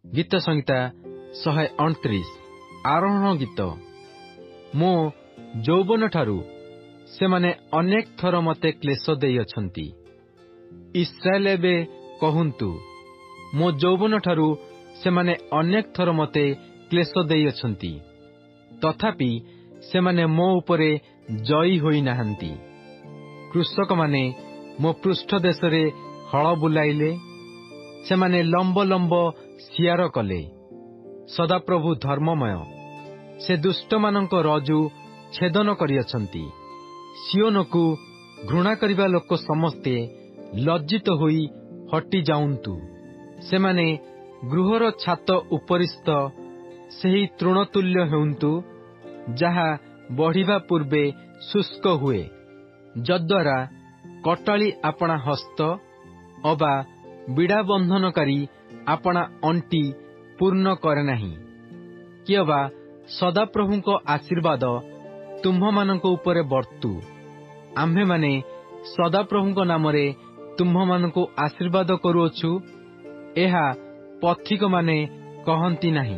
गीत संहिता 129 आरोहण गीत। मो यौवन ठारू सेमाने अनेक थर मते क्लेश देइअछन्ति। इस्राएल एबे कहन्तु, मो यौवन ठारू सेमाने अनेक थर मते क्लेश देइअछन्ति, तथापि सेमाने मो उपरे जयी होई नाहन्ति। कृषक माने मो पृष्ठ देशरे हळ बुलाइले, सेमाने लंब लंब सियार कले। सदाप्रभु धर्ममय, से दुष्ट मानक रजु छेदन करिअछन्ति। सियोनकु घृणा करिबा लोक समस्ते लज्जित होई हटि जाउन्तु। सेमाने गृहर छात उपरिस्थ सेही तृणतुल्य हेउन्तु, जाहा बढ़िबा पूर्वे शुष्क हुए, जद्वारा कटाळी आपणा हस्त अबा बिड़ा बंधनकारी आपणा अंटी पूर्ण करे नाही। कियबा सदाप्रभुको आशीर्वाद तुम्भमानଙ୍କ उपरे बर्तु। आम्भे माने सदाप्रभुको नामरे तुम्भमानଙ୍କୁ आशीर्वाद करूअछु, एहा पथिक माने कहन्ति नाही।